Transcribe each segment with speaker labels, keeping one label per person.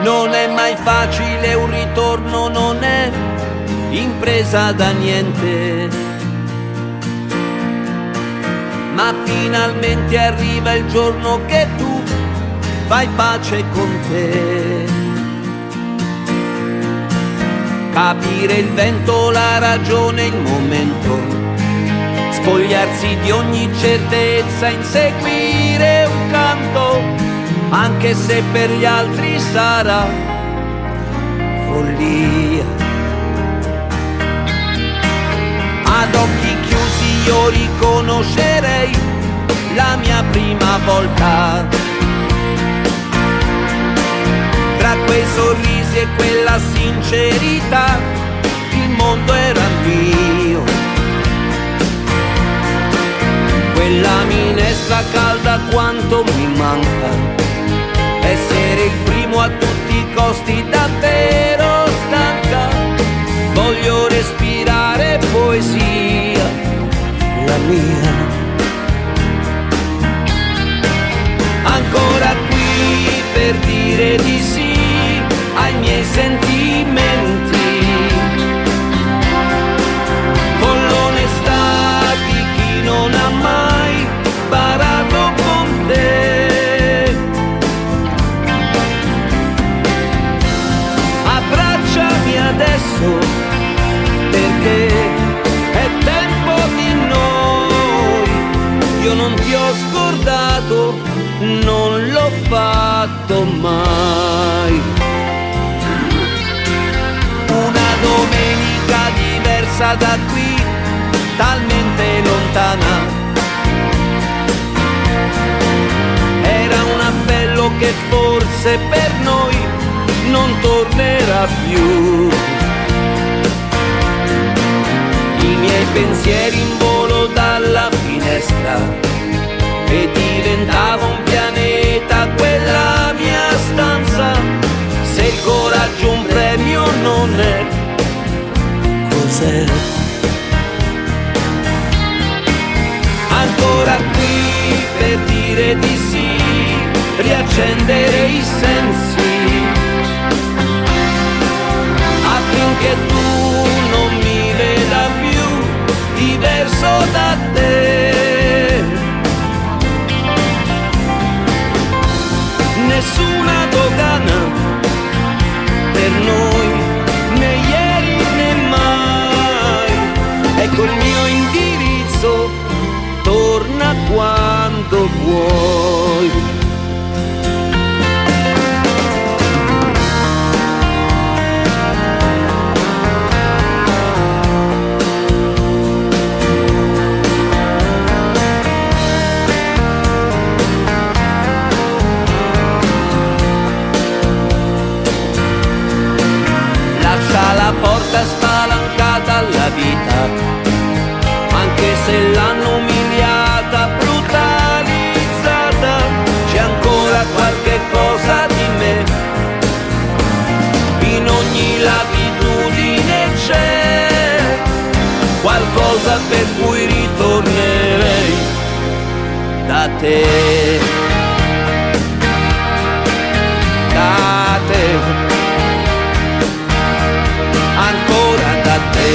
Speaker 1: Non è mai facile un ritorno, non è impresa da niente, ma finalmente arriva il giorno che tu fai pace con te. Capire il vento, la ragione, il momento, spogliarsi di ogni certezza, inseguire un canto, anche se per gli altri sarà follia. Ad occhi chiusi io riconoscerei la mia prima volta, tra quei sorrisi e quella sincerità il mondo era mio. Quella minestra calda quanto mi manca, essere il primo a tutti i costi, davvero stanca. Voglio respirare poesia, la mia. Ancora qui per dire di sì ai miei sentimenti, con l'onestà di chi non ha mai sparato con te. Abbracciami adesso, perché è tempo di noi. Io non ti ho scordato, non l'ho fatto mai. Una domenica diversa da qui, talmente lontana, era un appello che forse per noi non tornerà più. I miei pensieri in volo dalla finestra, e diventava un pianeta quella mia stanza. Se il coraggio un premio non è, cos'è? Ancora qui per dire di sì, riaccendere i sensi, affinché tu non mi veda più diverso da te. Nessuna dogana per noi, né ieri né mai. Ecco il mio indirizzo, torna quando vuoi. La porta spalancata alla vita, anche se l'hanno umiliata, brutalizzata, c'è ancora qualche cosa di me, in ogni latitudine c'è qualcosa per cui ritornerei da te, da te. Ancora da te.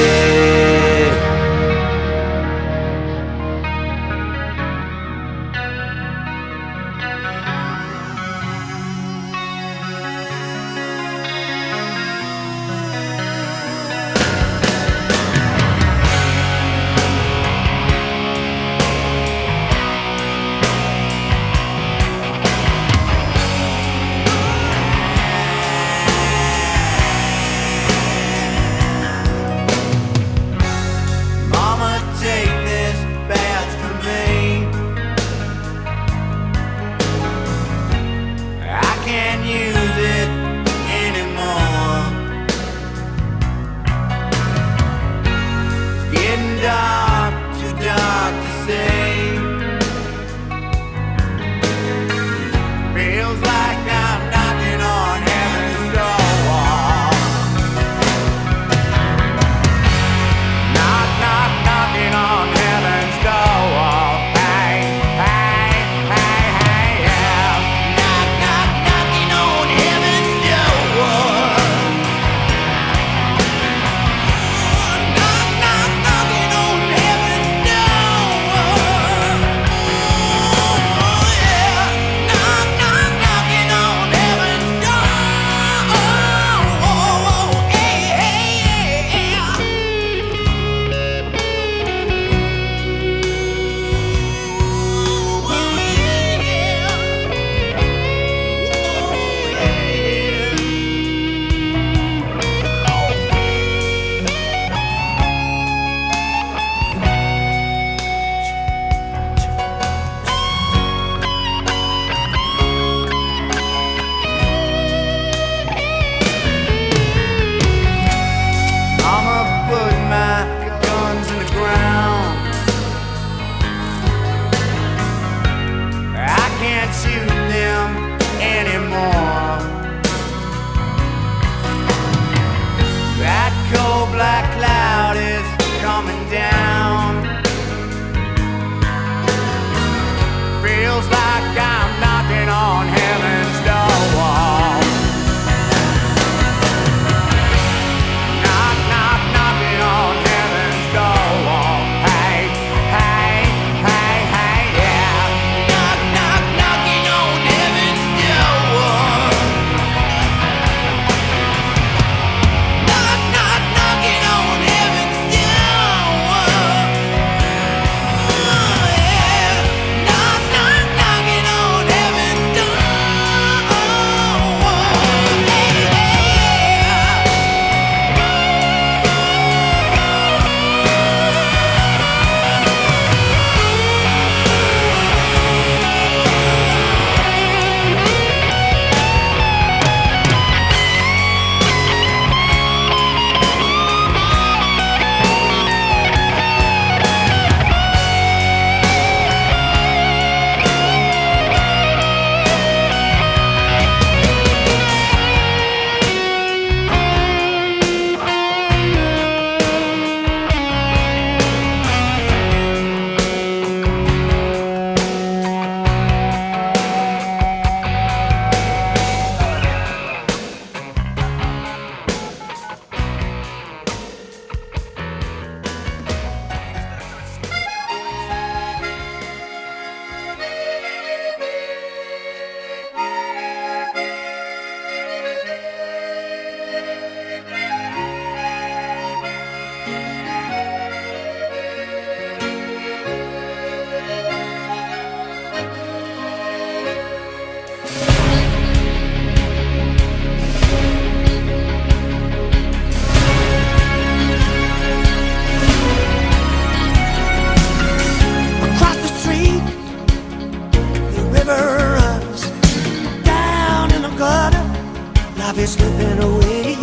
Speaker 2: life is slipping away.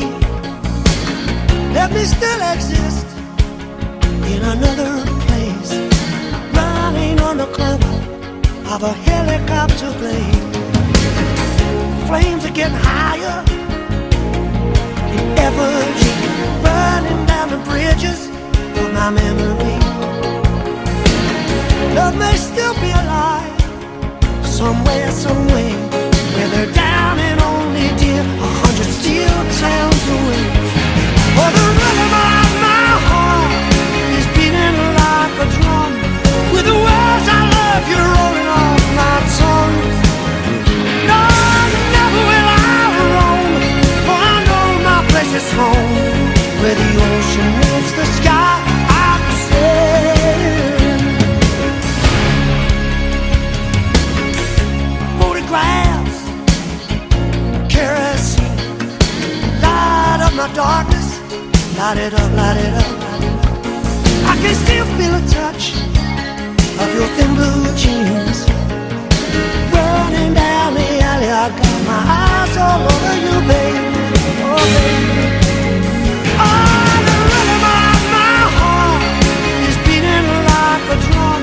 Speaker 2: Let me still exist in another place, running on the cover of a helicopter plane. Flames are getting higher in effortlessly burning down the bridges of my memory. Love may still be alive somewhere, somewhere, where they're down and only dear 100 steel towns away. For the rhythm of my heart is beating like a drum, with the words I love you rolling off my tongue. No, never will I roam, for I know my place is home, where the ocean meets the sky. I'll be sailing. Photographs, kerosene, light up my darkness, light it up, light it up, light it up. I can still feel a touch of your thin blue jeans running down the alley. I got my eyes all over you, baby. Oh, baby. Oh, the rhythm of my heart is beating like a drum,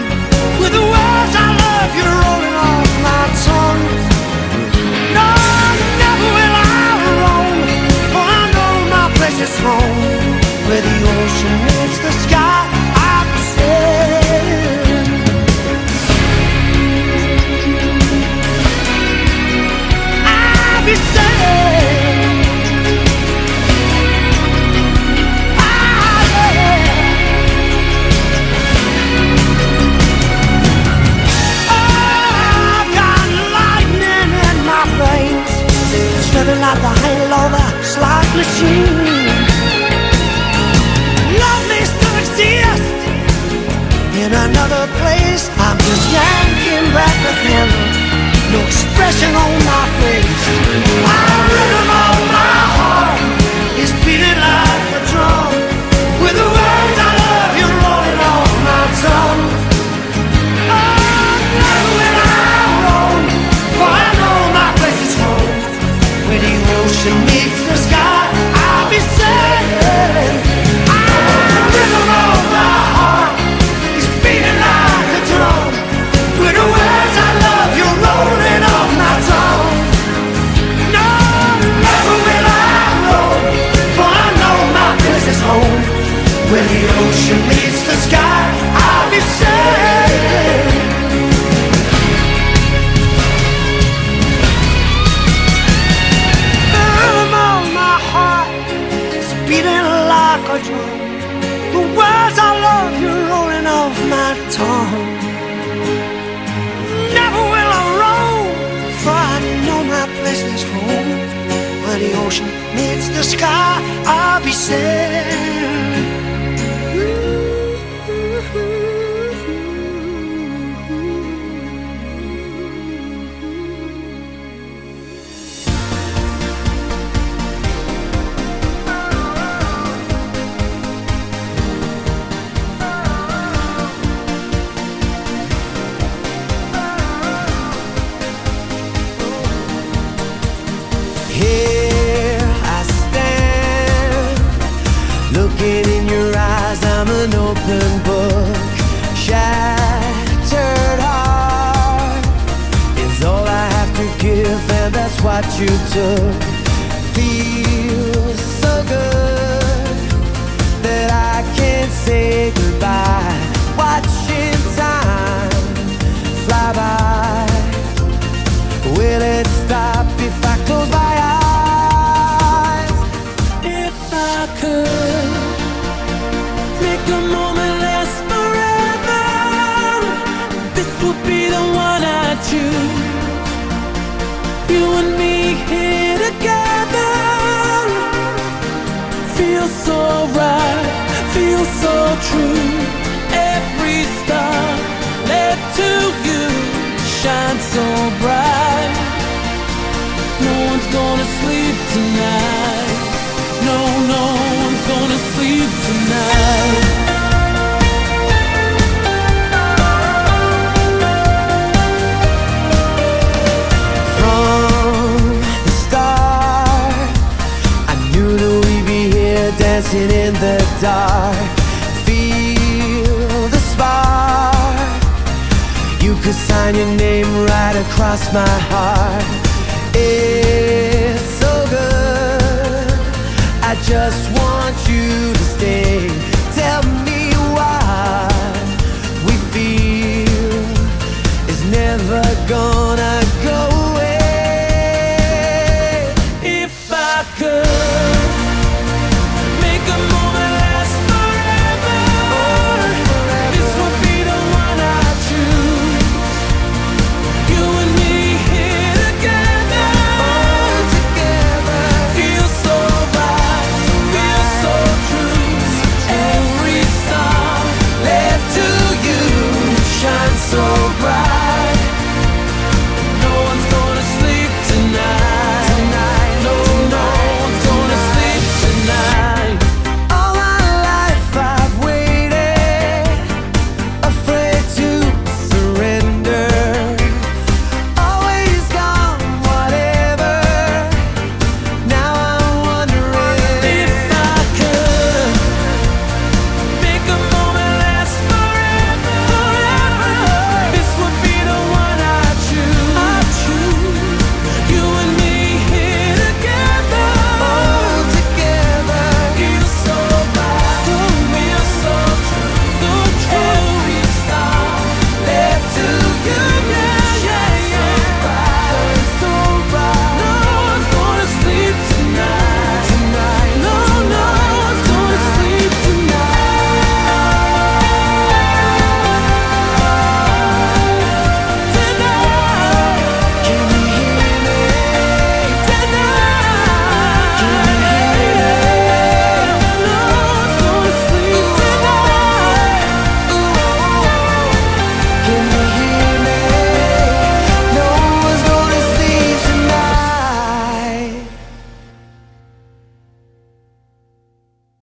Speaker 2: with the words I love you rolling off my tongue. No, never will I roam, for I know my place is home, where the ocean meets the sky. I'll be sailing. I'll be sailing. I've got lightning in my veins, spreading like the halo of a slot machine. Love may still exist in another place. I'm just yanking back the handle, no expression on my face. My rhythm of my heart is beating like a drum, with the words I love you rolling off my tongue. Oh, never will I roam, for I know my place is home, where the ocean meets the sky. I'll be sailing. The rhythm of my heart is beating like a drum, with the words I love you rolling off my tongue. No, never will I roam, for I know my place is home, where the ocean meets the sky. I'll be sailing. The rhythm of my heart is beating like a drum, the words I love you rolling off my tongue. Never will I roam, for I know my place is home, where the ocean meets the sky. I'll be sailing.
Speaker 1: Here I stand, looking in your eyes. I'm an open book. Shattered heart is all I have to give, and that's what you took. Feels so good that I can't say goodbye. Watching time fly by. Will it stop if I close my eyes? If I could make a moment last forever, this would be the one I choose. You and me here together, feels so right, feels so true. Every star led to you shines so bright. No one's gonna sleep tonight. No, no one's gonna sleep tonight. From the start,
Speaker 2: dancing in the dark. Feel the spark. You could sign your name right across my heart. It's so good, I just want you to stay. Tell me what we feel is never gonna